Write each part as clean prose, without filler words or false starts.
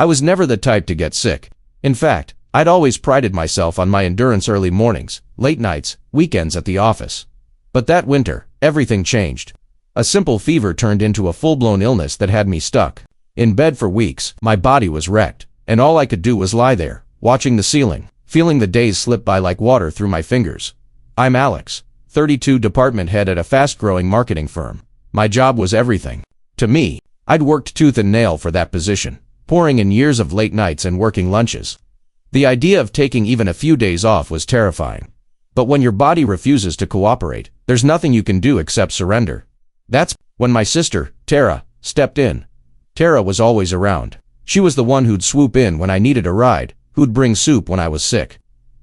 I was never the type to get sick. In fact, I'd always prided myself on my endurance early mornings, late nights, weekends at the office. But that winter, everything changed. A simple fever turned into a full-blown illness that had me stuck in bed for weeks. My body was wrecked, and all I could do was lie there, watching the ceiling, feeling the days slip by like water through my fingers. I'm Alex, 32, department head at a fast-growing marketing firm. My job was everything. To me, I'd worked tooth and nail for that position, pouring in years of late nights and working lunches. The idea of taking even a few days off was terrifying. But when your body refuses to cooperate, there's nothing you can do except surrender. That's when my sister, Tara, stepped in. Tara was always around. She was the one who'd swoop in when I needed a ride, who'd bring soup when I was sick.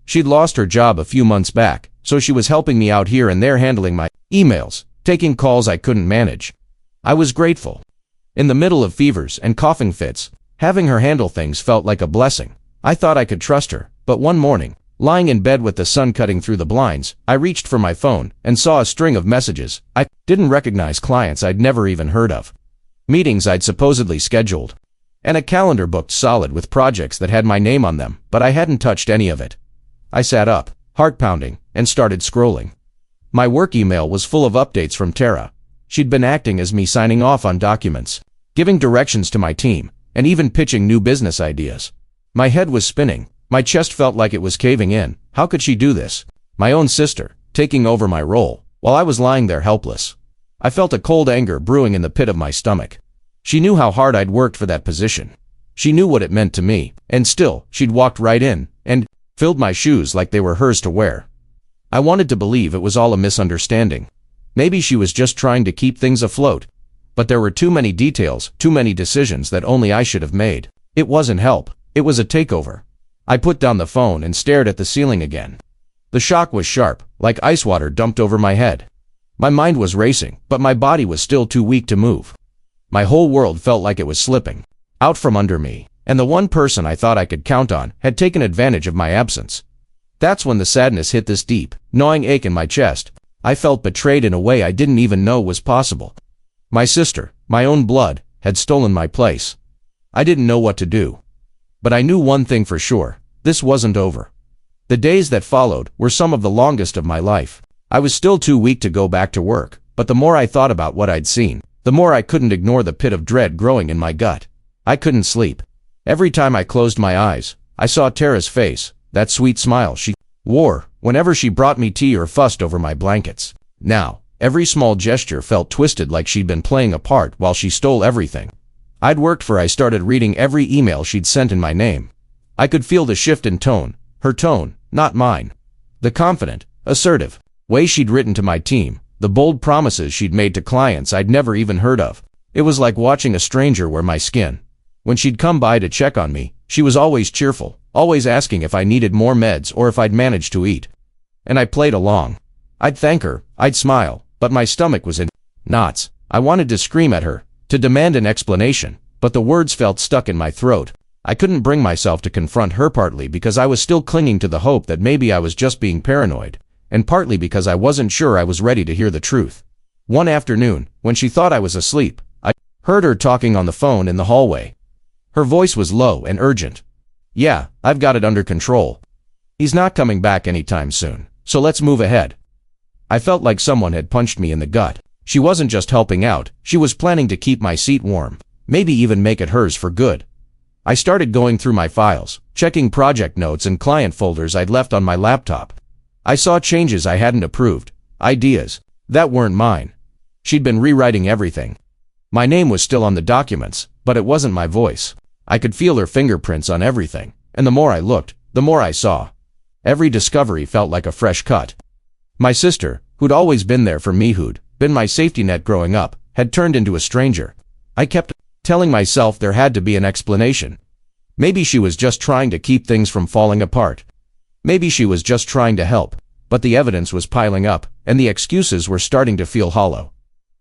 She'd lost her job a few months back, so she was helping me out here and there, handling my emails, taking calls I couldn't manage. I was grateful. In the middle of fevers and coughing fits, having her handle things felt like a blessing. I thought I could trust her, but one morning, lying in bed with the sun cutting through the blinds, I reached for my phone and saw a string of messages. I didn't recognize clients I'd never even heard of, meetings I'd supposedly scheduled, and a calendar booked solid with projects that had my name on them, but I hadn't touched any of it. I sat up, heart pounding, and started scrolling. My work email was full of updates from Tara. She'd been acting as me, signing off on documents, giving directions to my team, and even pitching new business ideas. My head was spinning. My chest felt like it was caving in. How could she do this? My own sister, taking over my role, while I was lying there helpless. I felt a cold anger brewing in the pit of my stomach. She knew how hard I'd worked for that position. She knew what it meant to me, and still, she'd walked right in and filled my shoes like they were hers to wear. I wanted to believe it was all a misunderstanding. Maybe she was just trying to keep things afloat. But there were too many details, too many decisions that only I should have made. It wasn't help. It was a takeover. I put down the phone and stared at the ceiling again. The shock was sharp, like ice water dumped over my head. My mind was racing, but my body was still too weak to move. My whole world felt like it was slipping out from under me, and the one person I thought I could count on had taken advantage of my absence. That's when the sadness hit, this deep, gnawing ache in my chest. I felt betrayed in a way I didn't even know was possible. My sister, my own blood, had stolen my place. I didn't know what to do. But I knew one thing for sure: this wasn't over. The days that followed were some of the longest of my life. I was still too weak to go back to work, but the more I thought about what I'd seen, the more I couldn't ignore the pit of dread growing in my gut. I couldn't sleep. Every time I closed my eyes, I saw Tara's face, that sweet smile she wore whenever she brought me tea or fussed over my blankets. Now, every small gesture felt twisted, like she'd been playing a part while she stole everything I'd worked for. I started reading every email she'd sent in my name. I could feel the shift in tone, her tone, not mine. The confident, assertive way she'd written to my team, the bold promises she'd made to clients I'd never even heard of. It was like watching a stranger wear my skin. When she'd come by to check on me, she was always cheerful, always asking if I needed more meds or if I'd managed to eat. And I played along. I'd thank her, I'd smile, but my stomach was in knots. I wanted to scream at her, to demand an explanation, but the words felt stuck in my throat. I couldn't bring myself to confront her, partly because I was still clinging to the hope that maybe I was just being paranoid, and partly because I wasn't sure I was ready to hear the truth. One afternoon, when she thought I was asleep, I heard her talking on the phone in the hallway. Her voice was low and urgent. "Yeah, I've got it under control. He's not coming back anytime soon, so let's move ahead." I felt like someone had punched me in the gut. She wasn't just helping out, she was planning to keep my seat warm, maybe even make it hers for good. I started going through my files, checking project notes and client folders I'd left on my laptop. I saw changes I hadn't approved, ideas that weren't mine. She'd been rewriting everything. My name was still on the documents, but it wasn't my voice. I could feel her fingerprints on everything, and the more I looked, the more I saw. Every discovery felt like a fresh cut. My sister, who'd always been there for me, who'd been my safety net growing up, had turned into a stranger. I kept telling myself there had to be an explanation. Maybe she was just trying to keep things from falling apart. Maybe she was just trying to help, but the evidence was piling up, and the excuses were starting to feel hollow.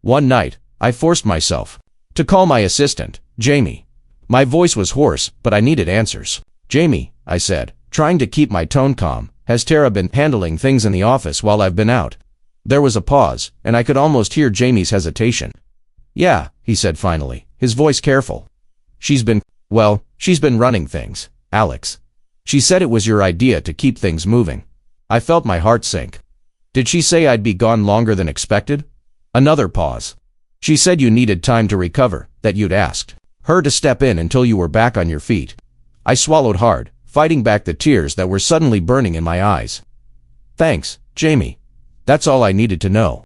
One night, I forced myself to call my assistant, Jamie. My voice was hoarse, but I needed answers. "Jamie," I said, trying to keep my tone calm, "has Tara been handling things in the office while I've been out?" There was a pause, and I could almost hear Jamie's hesitation. "Yeah," he said finally, his voice careful. "She's been Well, she's been running things, Alex. She said it was your idea to keep things moving. I felt my heart sink. Did she say I'd be gone longer than expected? Another pause. She said you needed time to recover, that you'd asked her to step in until you were back on your feet. I swallowed hard, fighting back the tears that were suddenly burning in my eyes. Thanks, Jamie. That's all I needed to know.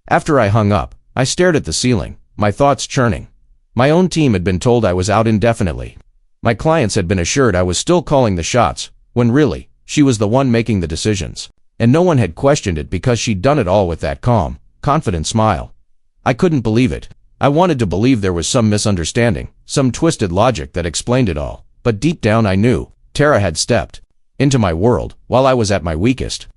After I hung up, I stared at the ceiling, my thoughts churning. My own team had been told I was out indefinitely. My clients had been assured I was still calling the shots, when really, she was the one making the decisions. And no one had questioned it because she'd done it all with that calm, confident smile. I couldn't believe it. I wanted to believe there was some misunderstanding, some twisted logic that explained it all. But deep down I knew, Tara had stepped into my world while I was at my weakest.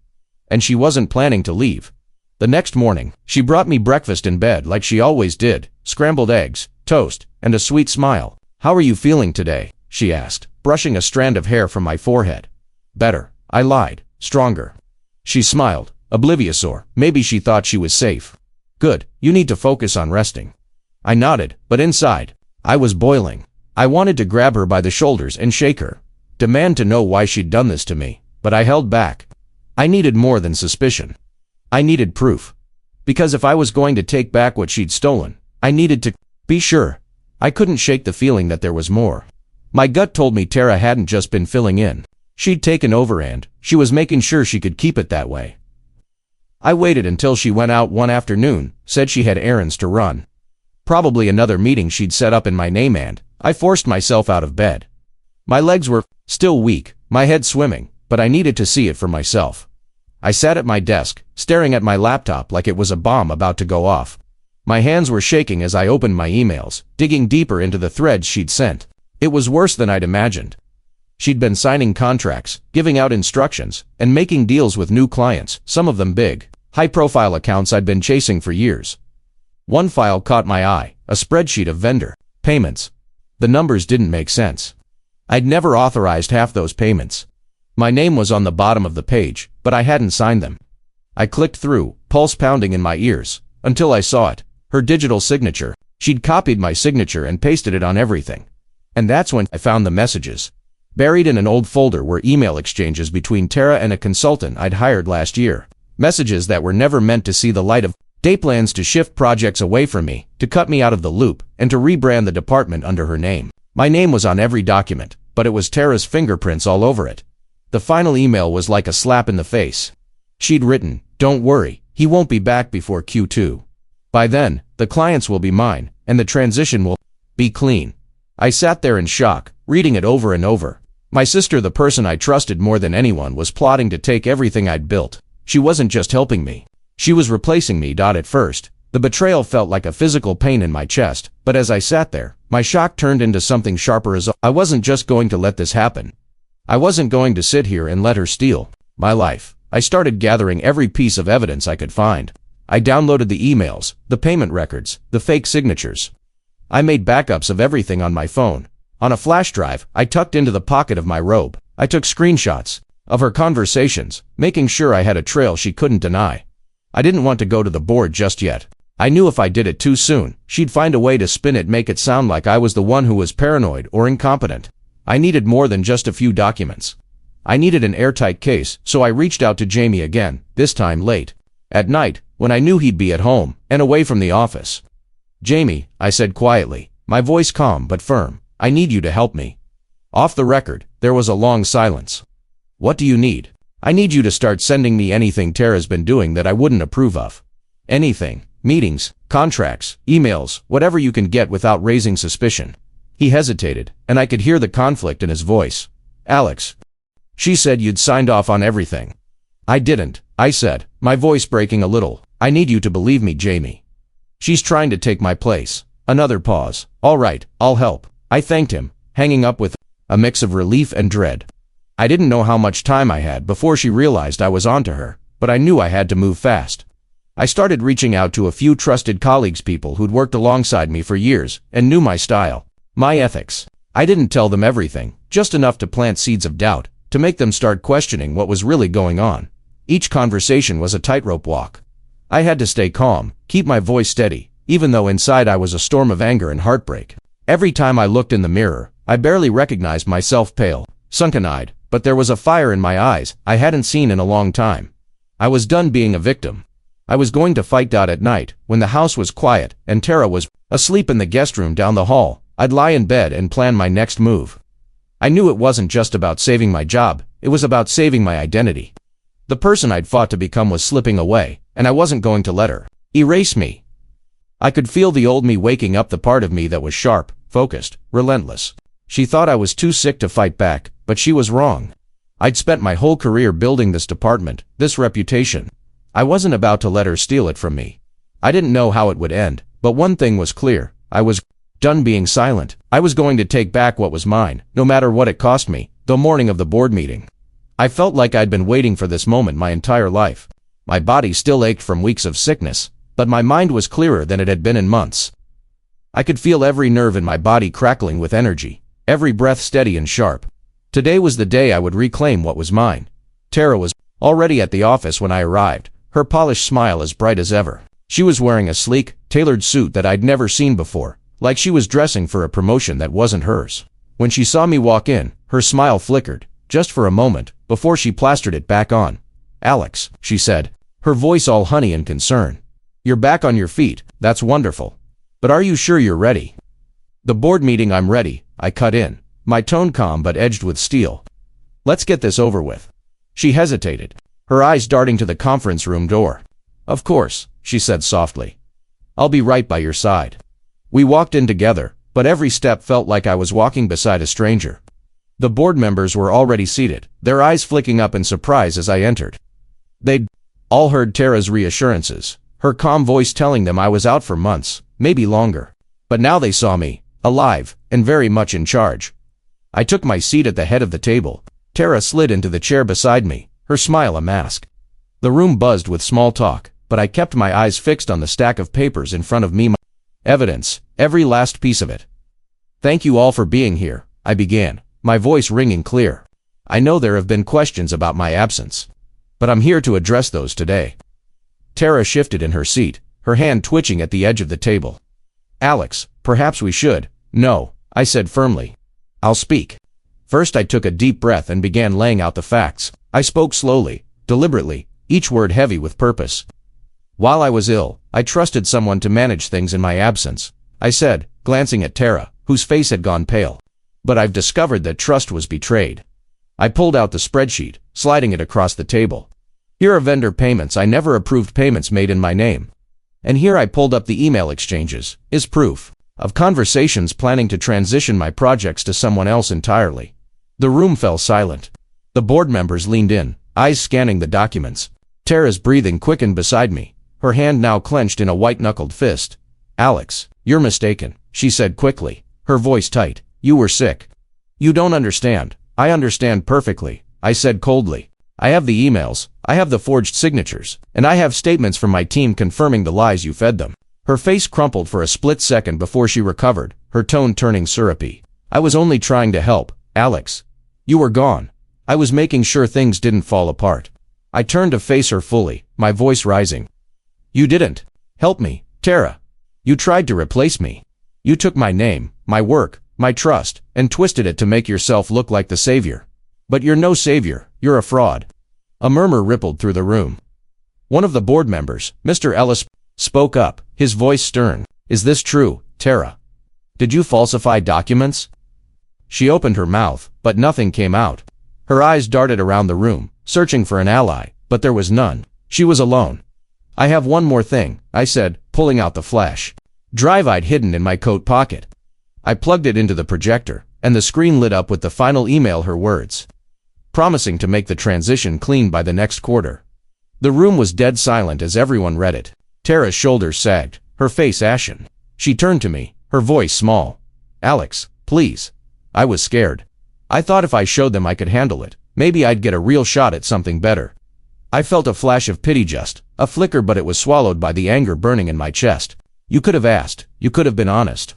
And she wasn't planning to leave. The next morning, she brought me breakfast in bed like she always did, scrambled eggs, toast, and a sweet smile. How are you feeling today? She asked, brushing a strand of hair from my forehead. Better, I lied, stronger. She smiled, oblivious, or maybe she thought she was safe. Good, you need to focus on resting. I nodded, but inside, I was boiling. I wanted to grab her by the shoulders and shake her, demand to know why she'd done this to me, but I held back. I needed more than suspicion. I needed proof. Because if I was going to take back what she'd stolen, I needed to be sure. I couldn't shake the feeling that there was more. My gut told me Tara hadn't just been filling in. She'd taken over and she was making sure she could keep it that way. I waited until she went out one afternoon, said she had errands to run. Probably another meeting she'd set up in my name, and I forced myself out of bed. My legs were still weak, my head swimming, but I needed to see it for myself. I sat at my desk, staring at my laptop like it was a bomb about to go off. My hands were shaking as I opened my emails, digging deeper into the threads she'd sent. It was worse than I'd imagined. She'd been signing contracts, giving out instructions, and making deals with new clients, some of them big, high-profile accounts I'd been chasing for years. One file caught my eye, a spreadsheet of vendor payments. The numbers didn't make sense. I'd never authorized half those payments. My name was on the bottom of the page, but I hadn't signed them. I clicked through, pulse pounding in my ears, until I saw it, her digital signature. She'd copied my signature and pasted it on everything. And that's when I found the messages. Buried in an old folder were email exchanges between Tara and a consultant I'd hired last year. Messages that were never meant to see the light of day, plans to shift projects away from me, to cut me out of the loop, and to rebrand the department under her name. My name was on every document, but it was Tara's fingerprints all over it. The final email was like a slap in the face. She'd written, "Don't worry, he won't be back before Q2. By then, the clients will be mine, and the transition will be clean." I sat there in shock, reading it over and over. My sister, the person I trusted more than anyone, was plotting to take everything I'd built. She wasn't just helping me. She was replacing me. At first, the betrayal felt like a physical pain in my chest, but as I sat there, my shock turned into something sharper. As I wasn't just going to let this happen. I wasn't going to sit here and let her steal my life. I started gathering every piece of evidence I could find. I downloaded the emails, the payment records, the fake signatures. I made backups of everything on my phone. On a flash drive I tucked into the pocket of my robe, I took screenshots of her conversations, making sure I had a trail she couldn't deny. I didn't want to go to the board just yet. I knew if I did it too soon, she'd find a way to spin it, make it sound like I was the one who was paranoid or incompetent. I needed more than just a few documents. I needed an airtight case, so I reached out to Jamie again, this time late at night, when I knew he'd be at home and away from the office. "Jamie," I said quietly, my voice calm but firm, "I need you to help me." Off the record, there was a long silence. "What do you need?" "I need you to start sending me anything Tara's been doing that I wouldn't approve of. Anything. Meetings, contracts, emails, whatever you can get without raising suspicion." He hesitated, and I could hear the conflict in his voice. "Alex, she said you'd signed off on everything." "I didn't," I said, my voice breaking a little. "I need you to believe me, Jamie. She's trying to take my place." Another pause. "All right, I'll help." I thanked him, hanging up with a mix of relief and dread. I didn't know how much time I had before she realized I was onto her, but I knew I had to move fast. I started reaching out to a few trusted colleagues, people who'd worked alongside me for years and knew my style, my ethics. I didn't tell them everything, just enough to plant seeds of doubt, to make them start questioning what was really going on. Each conversation was a tightrope walk. I had to stay calm, keep my voice steady, even though inside I was a storm of anger and heartbreak. Every time I looked in the mirror, I barely recognized myself, pale, sunken-eyed, but there was a fire in my eyes I hadn't seen in a long time. I was done being a victim. I was going to fight. At night, when the house was quiet and Tara was asleep in the guest room down the hall, I'd lie in bed and plan my next move. I knew it wasn't just about saving my job, it was about saving my identity. The person I'd fought to become was slipping away, and I wasn't going to let her erase me. I could feel the old me waking up, the part of me that was sharp, focused, relentless. She thought I was too sick to fight back, but she was wrong. I'd spent my whole career building this department, this reputation. I wasn't about to let her steal it from me. I didn't know how it would end, but one thing was clear. I was done being silent. I was going to take back what was mine, no matter what it cost me. The morning of the board meeting, I felt like I'd been waiting for this moment my entire life. My body still ached from weeks of sickness, but my mind was clearer than it had been in months. I could feel every nerve in my body crackling with energy, every breath steady and sharp. Today was the day I would reclaim what was mine. Tara was already at the office when I arrived, her polished smile as bright as ever. She was wearing a sleek, tailored suit that I'd never seen before, like she was dressing for a promotion that wasn't hers. When she saw me walk in, her smile flickered, just for a moment, before she plastered it back on. "Alex," she said, her voice all honey and concern. "You're back on your feet, that's wonderful. But are you sure you're ready?" "The board meeting, I'm ready," I cut in, my tone calm but edged with steel. "Let's get this over with." She hesitated, her eyes darting to the conference room door. "Of course," she said softly. "I'll be right by your side." We walked in together, but every step felt like I was walking beside a stranger. The board members were already seated, their eyes flicking up in surprise as I entered. They'd all heard Tara's reassurances, her calm voice telling them I was out for months, maybe longer. But now they saw me, alive, and very much in charge. I took my seat at the head of the table. Tara slid into the chair beside me, her smile a mask. The room buzzed with small talk, but I kept my eyes fixed on the stack of papers in front of me. Evidence, every last piece of it. "Thank you all for being here," I began, my voice ringing clear. "I know there have been questions about my absence, but I'm here to address those today." Tara shifted in her seat, her hand twitching at the edge of the table. "Alex, perhaps we should." "No," I said firmly. "I'll speak." First I took a deep breath and began laying out the facts. I spoke slowly, deliberately, each word heavy with purpose. "While I was ill, I trusted someone to manage things in my absence," I said, glancing at Tara, whose face had gone pale. "But I've discovered that trust was betrayed." I pulled out the spreadsheet, sliding it across the table. "Here are vendor payments I never approved, payments made in my name. And here," I pulled up the email exchanges, "is proof of conversations planning to transition my projects to someone else entirely." The room fell silent. The board members leaned in, eyes scanning the documents. Tara's breathing quickened beside me, her hand now clenched in a white-knuckled fist. "Alex, you're mistaken," she said quickly, her voice tight. "You were sick." "You don't understand." "I understand perfectly," I said coldly. "I have the emails, I have the forged signatures, and I have statements from my team confirming the lies you fed them." Her face crumpled for a split second before she recovered, her tone turning syrupy. "I was only trying to help, Alex. You were gone. I was making sure things didn't fall apart." I turned to face her fully, my voice rising. "You didn't help me, Tara. You tried to replace me. You took my name, my work, my trust, and twisted it to make yourself look like the savior. But you're no savior, you're a fraud." A murmur rippled through the room. One of the board members, Mr. Ellis, spoke up, his voice stern. "Is this true, Tara? Did you falsify documents?" She opened her mouth, but nothing came out. Her eyes darted around the room, searching for an ally, but there was none. She was alone. "I have one more thing," I said, pulling out the flash drive I'd hidden in my coat pocket. I plugged it into the projector, and the screen lit up with the final email, her words, promising to make the transition clean by the next quarter. The room was dead silent as everyone read it. Tara's shoulders sagged, her face ashen. She turned to me, her voice small. "Alex, please." I was scared. I thought if I showed them I could handle it, maybe I'd get a real shot at something better. I felt a flash of pity, just a flicker, but it was swallowed by the anger burning in my chest. "You could have asked, you could have been honest.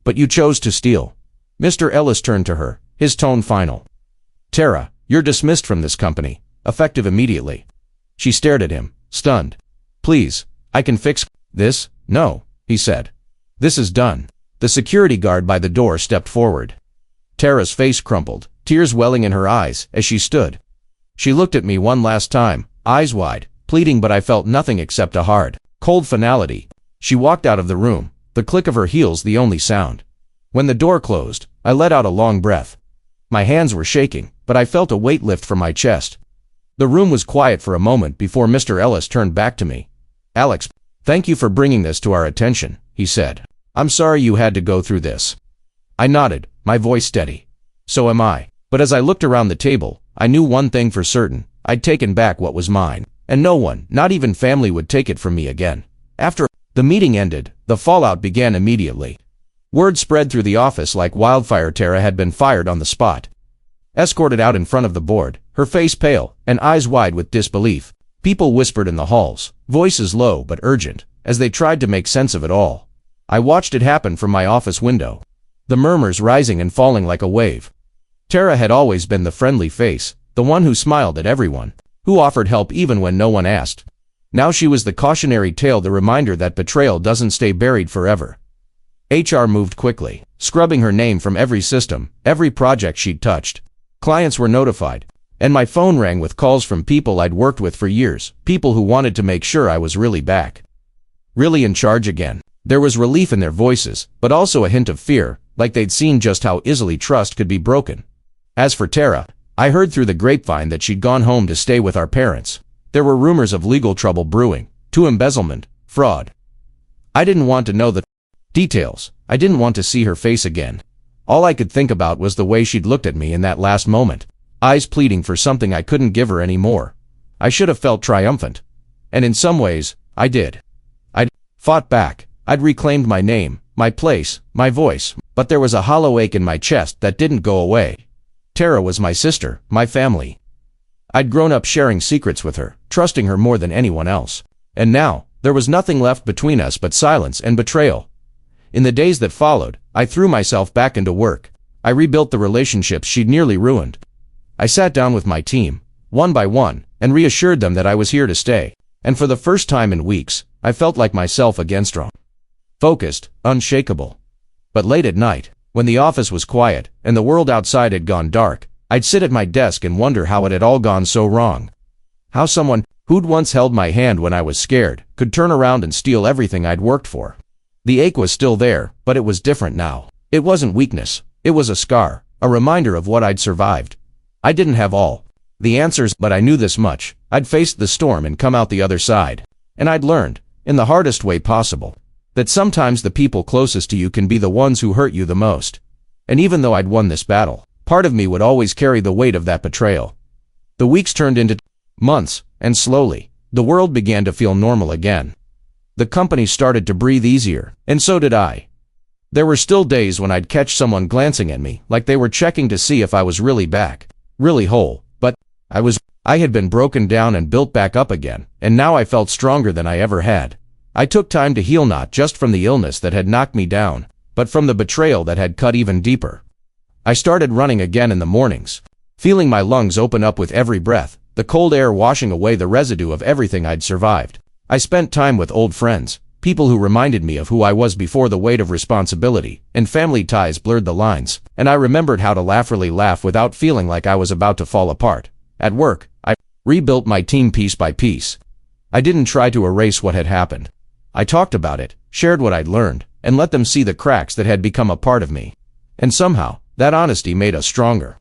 But you chose to steal." Mr. Ellis turned to her, his tone final. "Tara, you're dismissed from this company, effective immediately." She stared at him, stunned. "Please, I can fix this." "No," he said. "This is done." The security guard by the door stepped forward. Tara's face crumpled, tears welling in her eyes as she stood. She looked at me one last time, eyes wide, pleading, but I felt nothing except a hard, cold finality. She walked out of the room, the click of her heels the only sound. When the door closed, I let out a long breath. My hands were shaking, but I felt a weight lift from my chest. The room was quiet for a moment before Mr. Ellis turned back to me. "Alex, thank you for bringing this to our attention," he said. "I'm sorry you had to go through this." I nodded, my voice steady. "So am I." But as I looked around the table, I knew one thing for certain: I'd taken back what was mine, and no one, not even family, would take it from me again. After the meeting ended, the fallout began immediately. Word spread through the office like wildfire. Tara had been fired on the spot. Escorted out in front of the board, her face pale and eyes wide with disbelief, people whispered in the halls, voices low but urgent, as they tried to make sense of it all. I watched it happen from my office window, the murmurs rising and falling like a wave. Tara had always been the friendly face, the one who smiled at everyone, who offered help even when no one asked. Now she was the cautionary tale, the reminder that betrayal doesn't stay buried forever. HR moved quickly, scrubbing her name from every system, every project she'd touched. Clients were notified, and my phone rang with calls from people I'd worked with for years, people who wanted to make sure I was really back, really in charge again. There was relief in their voices, but also a hint of fear, like they'd seen just how easily trust could be broken. As for Tara, I heard through the grapevine that she'd gone home to stay with our parents. There were rumors of legal trouble brewing, to embezzlement, fraud. I didn't want to know the details. I didn't want to see her face again. All I could think about was the way she'd looked at me in that last moment, eyes pleading for something I couldn't give her anymore. I should have felt triumphant. And in some ways, I did. I'd fought back. I'd reclaimed my name, my place, my voice, but there was a hollow ache in my chest that didn't go away. Tara was my sister, my family. I'd grown up sharing secrets with her, trusting her more than anyone else. And now, there was nothing left between us but silence and betrayal. In the days that followed, I threw myself back into work. I rebuilt the relationships she'd nearly ruined. I sat down with my team, one by one, and reassured them that I was here to stay. And for the first time in weeks, I felt like myself again, strong, focused, unshakable. But late at night, when the office was quiet and the world outside had gone dark, I'd sit at my desk and wonder how it had all gone so wrong. How someone who'd once held my hand when I was scared could turn around and steal everything I'd worked for. The ache was still there, but it was different now. It wasn't weakness. It was a scar, a reminder of what I'd survived. I didn't have all the answers, but I knew this much: I'd faced the storm and come out the other side. And I'd learned, in the hardest way possible, that sometimes the people closest to you can be the ones who hurt you the most. And even though I'd won this battle, part of me would always carry the weight of that betrayal. The weeks turned into months, and slowly, the world began to feel normal again. The company started to breathe easier, and so did I. There were still days when I'd catch someone glancing at me like they were checking to see if I was really back, really whole, but I had been broken down and built back up again, and now I felt stronger than I ever had. I took time to heal, not just from the illness that had knocked me down, but from the betrayal that had cut even deeper. I started running again in the mornings, feeling my lungs open up with every breath, the cold air washing away the residue of everything I'd survived. I spent time with old friends, people who reminded me of who I was before the weight of responsibility and family ties blurred the lines, and I remembered how to really laugh without feeling like I was about to fall apart. At work, I rebuilt my team piece by piece. I didn't try to erase what had happened. I talked about it, shared what I'd learned, and let them see the cracks that had become a part of me. And somehow, that honesty made us stronger.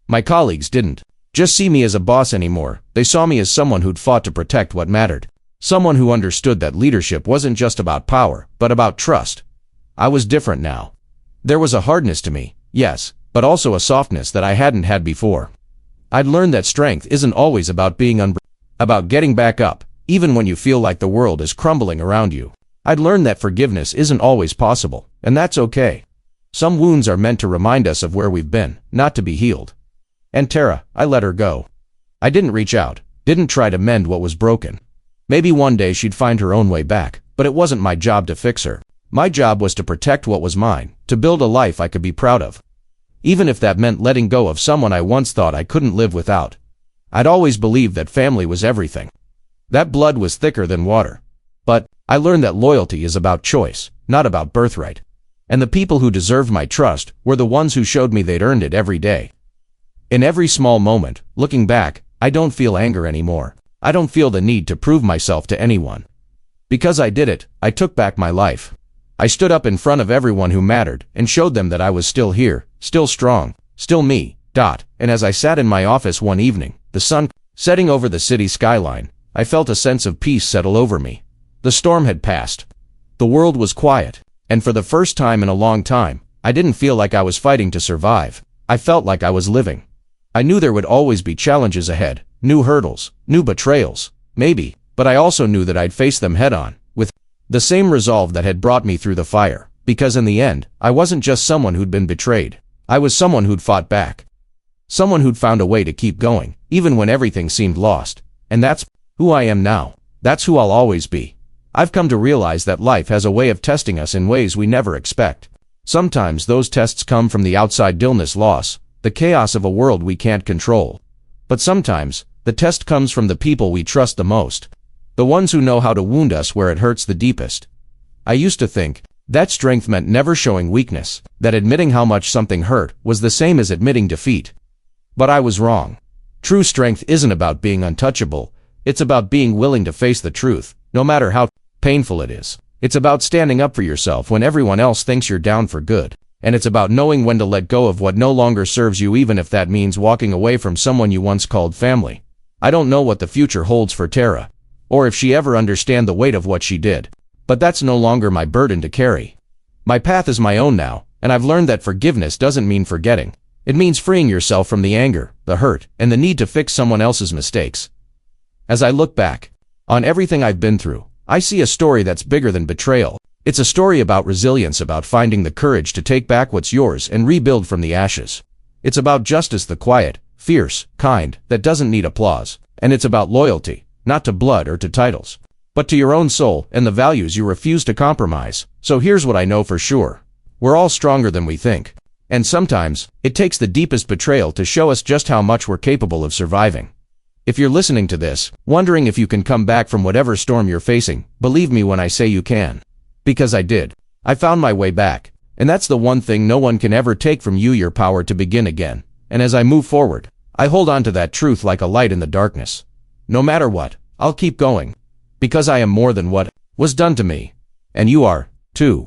My colleagues didn't just see me as a boss anymore. They saw me as someone who'd fought to protect what mattered. Someone who understood that leadership wasn't just about power, but about trust. I was different now. There was a hardness to me, yes, but also a softness that I hadn't had before. I'd learned that strength isn't always about being about getting back up, even when you feel like the world is crumbling around you. I'd learned that forgiveness isn't always possible, and that's okay. Some wounds are meant to remind us of where we've been, not to be healed. And Tara, I let her go. I didn't reach out, didn't try to mend what was broken. Maybe one day she'd find her own way back, but it wasn't my job to fix her. My job was to protect what was mine, to build a life I could be proud of. Even if that meant letting go of someone I once thought I couldn't live without. I'd always believed that family was everything. That blood was thicker than water. But I learned that loyalty is about choice, not about birthright. And the people who deserved my trust were the ones who showed me they'd earned it every day. In every small moment, looking back, I don't feel anger anymore. I don't feel the need to prove myself to anyone. Because I did it, I took back my life. I stood up in front of everyone who mattered and showed them that I was still here, still strong, still me. And as I sat in my office one evening, the sun setting over the city skyline, I felt a sense of peace settle over me. The storm had passed. The world was quiet, and for the first time in a long time, I didn't feel like I was fighting to survive. I felt like I was living. I knew there would always be challenges ahead, new hurdles, new betrayals, maybe, but I also knew that I'd face them head-on, with the same resolve that had brought me through the fire, because in the end, I wasn't just someone who'd been betrayed. I was someone who'd fought back. Someone who'd found a way to keep going, even when everything seemed lost. And that's who I am now. That's who I'll always be. I've come to realize that life has a way of testing us in ways we never expect. Sometimes those tests come from the outside illness, loss, the chaos of a world we can't control. But sometimes, the test comes from the people we trust the most. The ones who know how to wound us where it hurts the deepest. I used to think that strength meant never showing weakness, that admitting how much something hurt was the same as admitting defeat. But I was wrong. True strength isn't about being untouchable. It's about being willing to face the truth, no matter how painful it is. It's about standing up for yourself when everyone else thinks you're down for good. And it's about knowing when to let go of what no longer serves you, even if that means walking away from someone you once called family. I don't know what the future holds for Tara, or if she ever understands the weight of what she did. But that's no longer my burden to carry. My path is my own now, and I've learned that forgiveness doesn't mean forgetting. It means freeing yourself from the anger, the hurt, and the need to fix someone else's mistakes. As I look back on everything I've been through, I see a story that's bigger than betrayal. It's a story about resilience, about finding the courage to take back what's yours and rebuild from the ashes. It's about justice, the quiet, fierce, kind, that doesn't need applause. And it's about loyalty, not to blood or to titles, but to your own soul and the values you refuse to compromise. So here's what I know for sure. We're all stronger than we think. And sometimes, it takes the deepest betrayal to show us just how much we're capable of surviving. If you're listening to this, wondering if you can come back from whatever storm you're facing, believe me when I say you can. Because I did. I found my way back. And that's the one thing no one can ever take from you, your power to begin again. And as I move forward, I hold on to that truth like a light in the darkness. No matter what, I'll keep going. Because I am more than what was done to me. And you are, too.